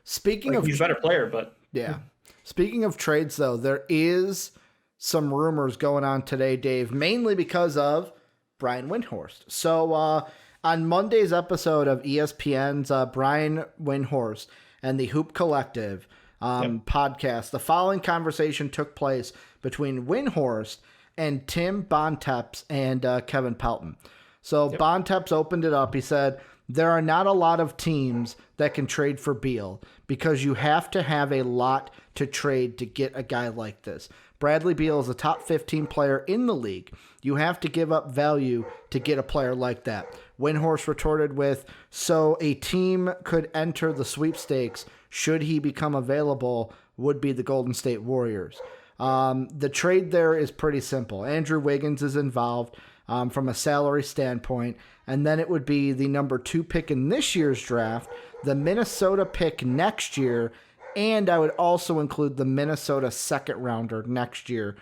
Speaking like, of he's a better player, but yeah. Speaking of trades, though, there is some rumors going on today, Dave, mainly because of Brian Windhorst. So on Monday's episode of ESPN's Brian Windhorst and the Hoop Collective podcast, the following conversation took place between Windhorst and Tim Bontemps and Kevin Pelton. So Bontemps opened it up. He said, there are not a lot of teams that can trade for Beal because you have to have a lot to trade to get a guy like this. Bradley Beal is a top 15 player in the league. You have to give up value to get a player like that. Windhorst retorted with, so a team could enter the sweepstakes should he become available would be the Golden State Warriors. The trade there is pretty simple. Andrew Wiggins is involved from a salary standpoint, and then it would be the number 2 pick in this year's draft, the Minnesota pick next year, and I would also include the Minnesota second rounder next year,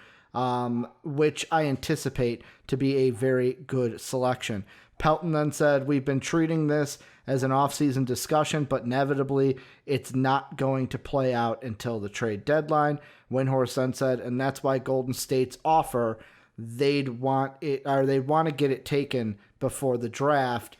which I anticipate to be a very good selection. Pelton then said, we've been treating this as an offseason discussion, but inevitably it's not going to play out until the trade deadline. Windhorst then said, and that's why Golden State's offer, they'd want it, or they want to get it taken before the draft.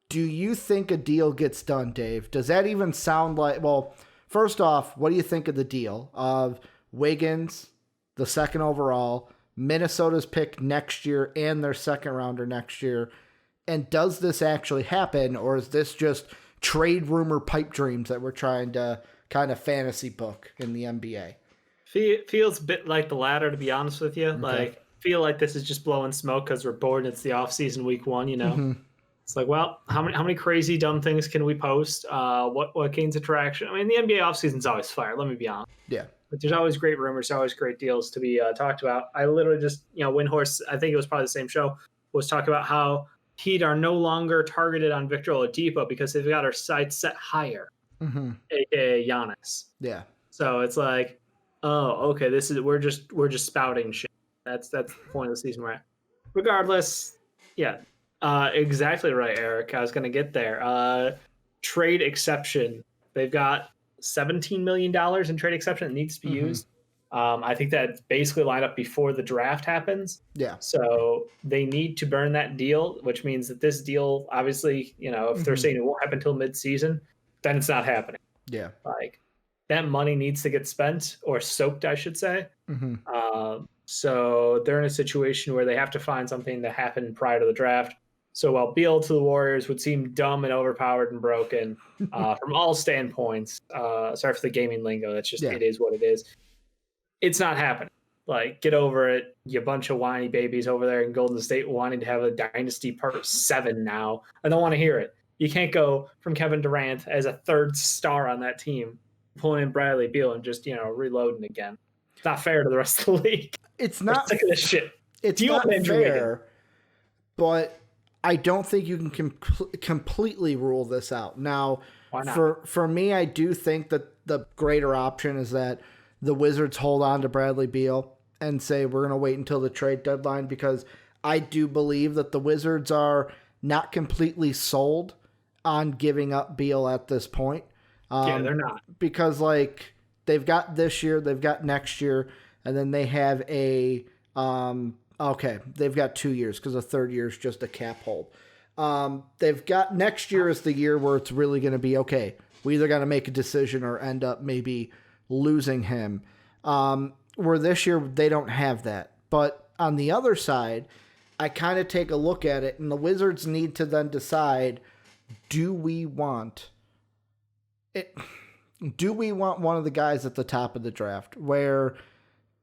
Do you think a deal gets done, Dave? Does that even sound like, well, first off, what do you think of the deal of Wiggins, the second overall, Minnesota's pick next year, and their second rounder next year? And does this actually happen, or is this just trade rumor pipe dreams that we're trying to kind of fantasy book in the NBA? Feels a bit like the latter, to be honest with you. Okay. Like, feel like this is just blowing smoke because we're bored and it's the off-season week 1, you know? Mm-hmm. It's like, well, how many crazy, dumb things can we post? What gains attraction? I mean, the NBA offseason's always fire, let me be honest. Yeah. But there's always great rumors, always great deals to be talked about. I literally just, Windhorst, I think it was probably the same show, was talking about how Heat are no longer targeted on Victor Oladipo because they've got our sights set higher, aka Giannis. Yeah. So it's like, oh, okay, we're just spouting shit. That's the point of the season we're at. Regardless, yeah, exactly right, Eric. I was gonna get there. Trade exception. They've got $17 million in trade exception that needs to be used. I think that's basically lined up before the draft happens. Yeah. So they need to burn that deal, which means that this deal, obviously, if they're saying it won't happen until mid-season, then it's not happening. Yeah. Like, that money needs to get spent, or soaked, I should say. So they're in a situation where they have to find something to happen prior to the draft. So while Beal to the Warriors would seem dumb and overpowered and broken from all standpoints, sorry for the gaming lingo, that's just, It is what it is. It's not happening. Like, get over it, you bunch of whiny babies over there in Golden State wanting to have a dynasty part 7 now. I don't want to hear it. You can't go from Kevin Durant as a third star on that team, pulling in Bradley Beal and just, reloading again. It's not fair to the rest of the league. It's not. We're sick of this shit. It's not fair, but I don't think you can completely rule this out. Now, why not? For me, I do think that the greater option is that the Wizards hold on to Bradley Beal and say we're going to wait until the trade deadline, because I do believe that the Wizards are not completely sold on giving up Beal at this point. Yeah, they're not. Because, like, they've got this year, they've got next year, and then they have they've got 2 years because the third year is just a cap hold. They've got next year is the year where it's really going to be, okay, we either got to make a decision or end up maybe losing him. Where this year they don't have that. But on the other side, I kind of take a look at it, and the Wizards need to then decide, do we want one of the guys at the top of the draft? Where,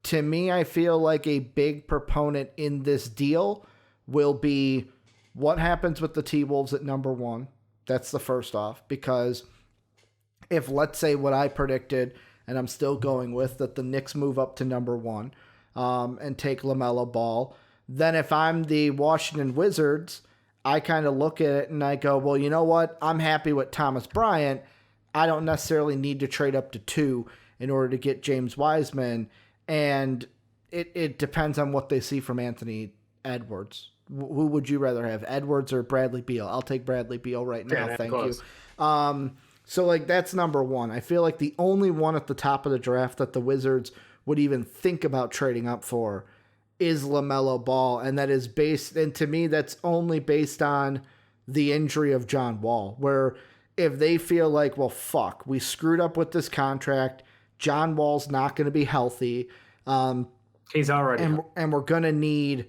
to me, I feel like a big proponent in this deal will be what happens with the T-Wolves at number 1. That's the first off, because if, let's say, what I predicted, and I'm still going with, that the Knicks move up to number 1 and take LaMelo Ball, then if I'm the Washington Wizards, I kind of look at it and I go, well, you know what? I'm happy with Thomas Bryant. I don't necessarily need to trade up to 2 in order to get James Wiseman. And it depends on what they see from Anthony Edwards. Who would you rather have, Edwards or Bradley Beal? I'll take Bradley Beal right now. Thank you. So, like, that's number one. I feel like the only one at the top of the draft that the Wizards would even think about trading up for is LaMelo Ball. And that is and to me, that's only based on the injury of John Wall, where if they feel like, well, fuck, we screwed up with this contract, John Wall's not going to be healthy. He's already and we're going to need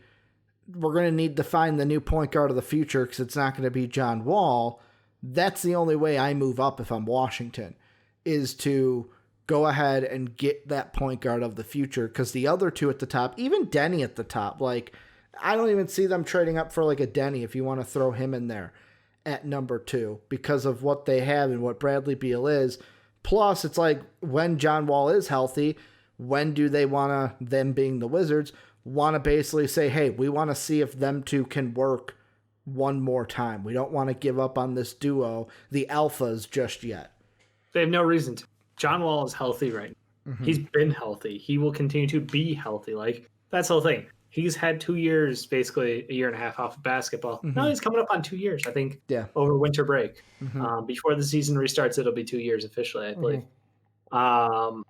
to find the new point guard of the future because it's not going to be John Wall. That's the only way I move up if I'm Washington, is to go ahead and get that point guard of the future, because the other two at the top, even Denny at the top, like, I don't even see them trading up for like a Denny if you want to throw him in there at number 2 because of what they have and what Bradley Beal is. Plus, it's like, when John Wall is healthy, when do they want to, them being the Wizards, want to basically say, hey, we want to see if them two can work one more time. We don't want to give up on this duo, the alphas, just yet. They have no reason to. John Wall is healthy right now. Mm-hmm. He's been healthy. He will continue to be healthy. Like, that's the whole thing. He's had 2 years, basically a year and a half off of basketball. Mm-hmm. No, he's coming up on 2 years, I think, over winter break. Mm-hmm. Before the season restarts, it'll be 2 years officially, I believe. Mm-hmm.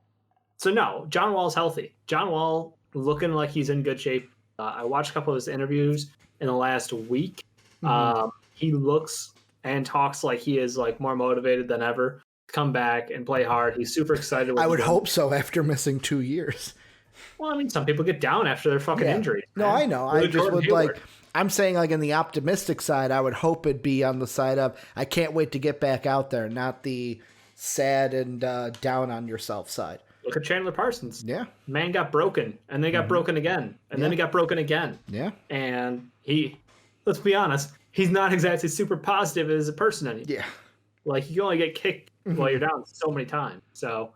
So, no, John Wall's healthy. John Wall looking like he's in good shape. I watched a couple of his interviews in the last week. Mm-hmm. He looks and talks like he is like more motivated than ever to come back and play hard. He's super excited. I would hope so after missing 2 years. Well, I mean, some people get down after their fucking injuries. No, I know. I just would like, I'm saying, like, in the optimistic side, I would hope it'd be on the side of, I can't wait to get back out there, not the sad and down on yourself side. Look at Chandler Parsons. Yeah. Man got broken, and they got broken again, and then he got broken again. Yeah. And let's be honest, he's not exactly super positive as a person anymore. Yeah. Like, you only get kicked while you're down so many times. So,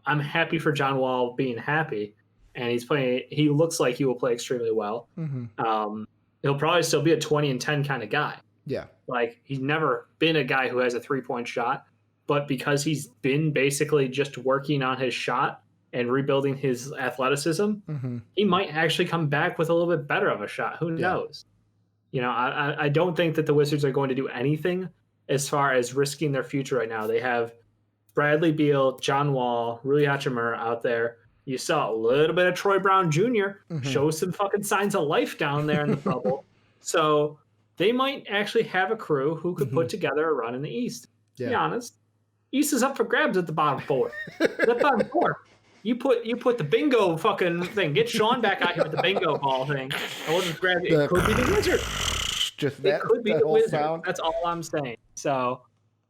I'm happy for John Wall being happy, and he's playing. He looks like he will play extremely well. Mm-hmm. He'll probably still be a 20-10 kind of guy. Yeah. Like, he's never been a guy who has a 3-point shot, but because he's been basically just working on his shot and rebuilding his athleticism, he might actually come back with a little bit better of a shot. Who knows? I don't think that the Wizards are going to do anything as far as risking their future right now. They have Bradley Beal, John Wall, Rui Hachimura out there. You saw a little bit of Troy Brown Jr. Show some fucking signs of life down there in the bubble. So they might actually have a crew who could put together a run in the East. To be honest, East is up for grabs at the bottom 4. That bottom 4. You put the bingo fucking thing. Get Sean back out here with the bingo ball thing. And we'll just grab it. It could be the Wizards. It could be the Wizards. Sound. That's all I'm saying. So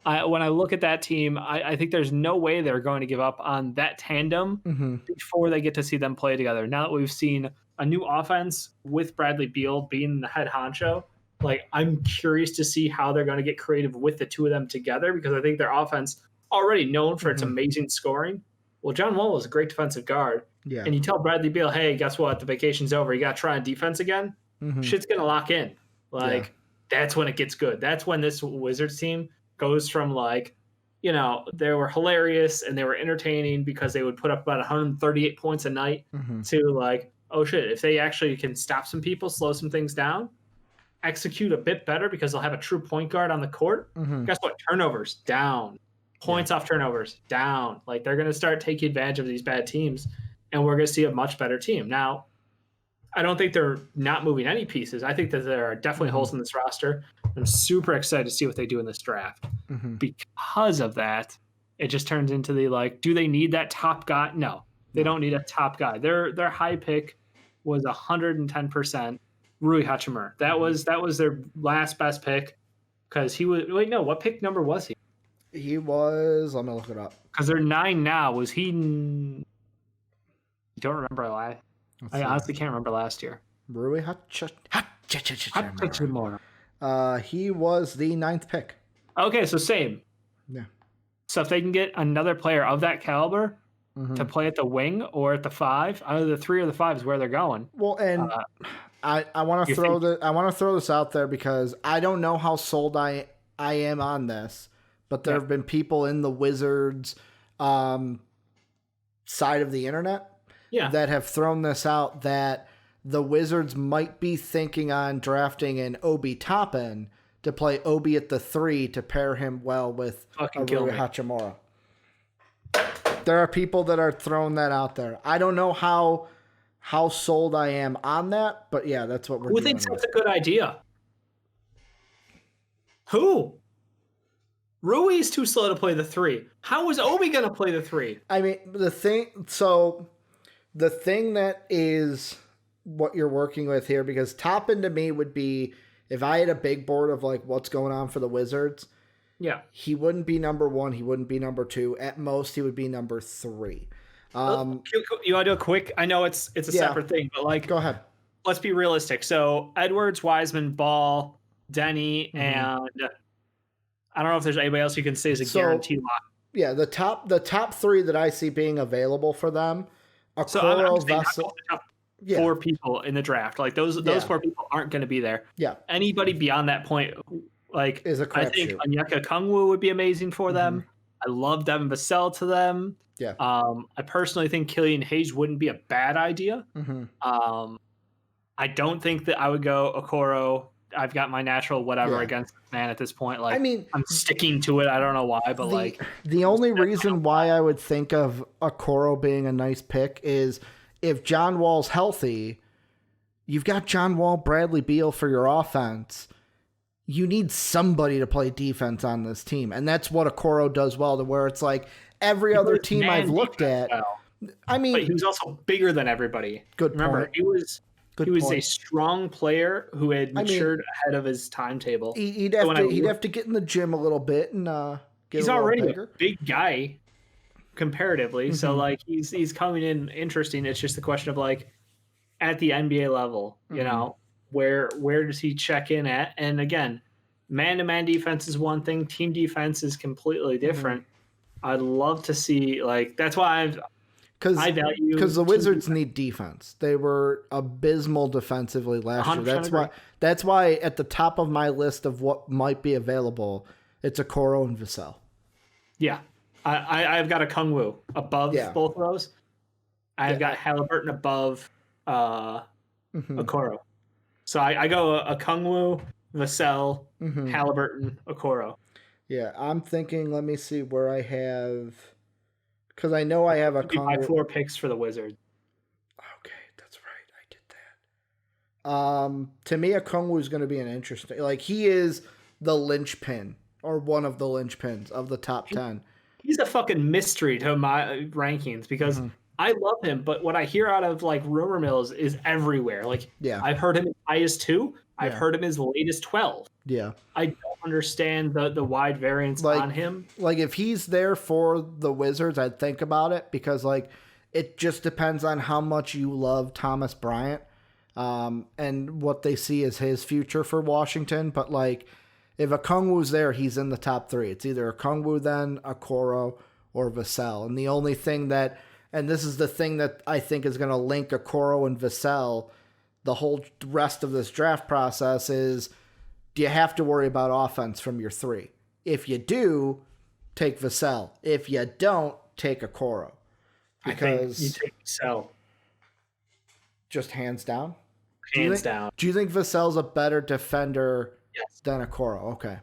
when I look at that team, I think there's no way they're going to give up on that tandem before they get to see them play together. Now that we've seen a new offense with Bradley Beal being the head honcho, like, I'm curious to see how they're going to get creative with the two of them together, because I think their offense, already known for its amazing scoring. Well, John Wall is a great defensive guard. Yeah. And you tell Bradley Beal, hey, guess what? The vacation's over. You got to try on defense again. Shit's going to lock in. Like, that's when it gets good. That's when this Wizards team goes from, like, they were hilarious and they were entertaining because they would put up about 138 points a night to, like, oh shit, if they actually can stop some people, slow some things down, execute a bit better because they'll have a true point guard on the court. Guess what? Turnovers down. Points off turnovers down. Like, they're going to start taking advantage of these bad teams, and we're going to see a much better team. Now, I don't think they're not moving any pieces. I think that there are definitely holes in this roster. I'm super excited to see what they do in this draft. Because of that, it just turns into the, like, do they need that top guy? No, they don't need a top guy. Their high pick was 110% Rui Hachimura. That was their last best pick, because he was. Wait, no, what pick number was he? He was. Let me look it up. Because they're 9 now. Was he? You don't remember last? I honestly can't remember last year. Rui Hachimura. He was the 9th pick. Okay, so same. Yeah. So if they can get another player of that caliber to play at the wing or at the 5, either the 3 or the 5 is where they're going. Well, and I want to throw this out there because I don't know how sold I am on this, but there have been people in the Wizards side of the internet that have thrown this out, that the Wizards might be thinking on drafting an Obi Toppin to play Obi at the 3 to pair him well with Rui Hachimura. There are people that are throwing that out there. I don't know how sold I am on that, but yeah, that's what we're doing. Who thinks that's a good idea? Who? Rui's too slow to play the 3. How is Obi going to play the 3? I mean, the thing that is what you're working with here, because top end to me would be if I had a big board of like what's going on for the Wizards. Yeah. He wouldn't be number 1. He wouldn't be number 2. At most, he would be number 3. You want to do a quick? I know it's a separate thing, but like, go ahead. Let's be realistic. So Edwards, Wiseman, Ball, Denny, and I don't know if there's anybody else you can say is a guaranteed lock. Yeah, the top 3 that I see being available for them. Okoro, Vessel. 4 people in the draft. Like those 4 people aren't going to be there. Yeah. Anybody beyond that point, like is a crapshoot. I think Onyeka Okongwu would be amazing for them. I love Devin Vassell to them. Yeah. I personally think Killian Hayes wouldn't be a bad idea. I don't think that I would go Okoro. I've got my natural whatever against this man at this point. Like, I mean, I'm sticking to it. I don't know why, but the only reason why I would think of Okoro being a nice pick is if John Wall's healthy, you've got John Wall, Bradley Beal for your offense. You need somebody to play defense on this team. And that's what Okoro does well, to where it's like every other team I've looked at. Well. I mean, but he was also bigger than everybody. Remember, point. He was a strong player who had matured ahead of his timetable. He'd have to get in the gym a little bit and get he's a little already bigger. A big guy comparatively. So like he's coming in interesting. It's just the question of like at the NBA level, you know, where does he check in at? And again, man-to-man defense is one thing. Team defense is completely different. I'd love to see that's why I value because the Wizards need defense. They were abysmal defensively last year. That's why at the top of my list of what might be available, it's Okoro and Vassell. Yeah, I've got Okongwu above both of those. I've got Halliburton above Okoro. So I go Okongwu, Vassell, Halliburton, Okoro. Yeah, I'm thinking. Let me see where I have. Because I know I have my 4 picks for the Wizards. Okay, that's right. I did that. To me, Okongwu is going to be an interesting. Like he is the linchpin or one of the linchpins of the top 10. He's a fucking mystery to my rankings because I love him, but what I hear out of like rumor mills is everywhere. Like, I've heard him as high as 2. I've heard him as late as 12. Yeah. I don't understand the wide variance on him. Like if he's there for the Wizards, I'd think about it because like it just depends on how much you love Thomas Bryant and what they see as his future for Washington. But like if Okongwu's there, he's in the top 3. It's either Okongwu, then Okoro, or Vassell. And the only thing that, and this is the thing that I think is going to link Okoro and Vassell the whole rest of this draft process is, do you have to worry about offense from your 3? If you do, take Vassell. If you don't, take Okoro. Because I think you take Vassell. Just hands down? Hands down. Do you think Vassell's a better defender than Okoro? Okay.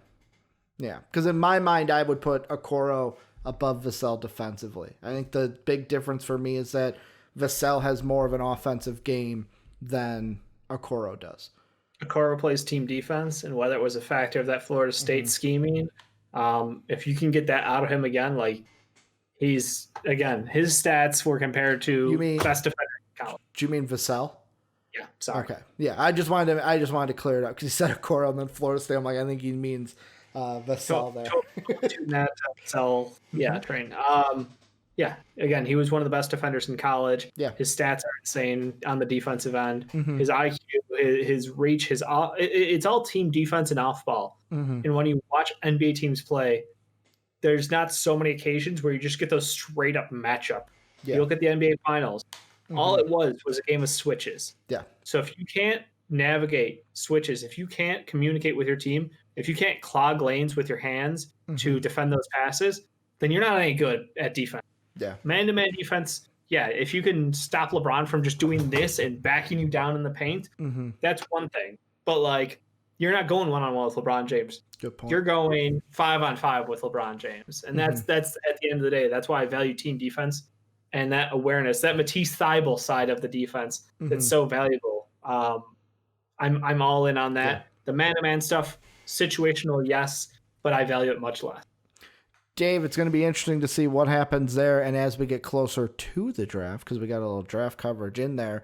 Yeah. Because in my mind, I would put Okoro above Vassell defensively. I think the big difference for me is that Vassell has more of an offensive game than Okoro does. Okoro plays team defense, and whether it was a factor of that Florida State scheming, if you can get that out of him again, like his stats were compared to best defender in college. Do you mean Vassell? Yeah, sorry. Okay, yeah, I just wanted to clear it up because he said Okoro and then Florida State. I'm like, I think he means Vassell there. Vassell, train. Yeah, again, he was one of the best defenders in college. Yeah. His stats are insane on the defensive end. His IQ, his reach, it's all team defense and off ball. And when you watch NBA teams play, there's not so many occasions where you just get those straight up matchup. You look at the NBA Finals. All it was a game of switches. Yeah. So if you can't navigate switches, if you can't communicate with your team, if you can't clog lanes with your hands to defend those passes, then you're not any good at defense. Yeah. Man-to-man defense, if you can stop LeBron from just doing this and backing you down in the paint, that's one thing. But, you're not going one-on-one with LeBron James. Good point. You're going 5-on-5 with LeBron James. And that's at the end of the day, that's why I value team defense and that awareness, that Matisse Thybulle side of the defense that's so valuable. I'm all in on that. Yeah. The man-to-man stuff, situational, yes, but I value it much less. Dave, it's going to be interesting to see what happens there, and as we get closer to the draft, because we got a little draft coverage in there.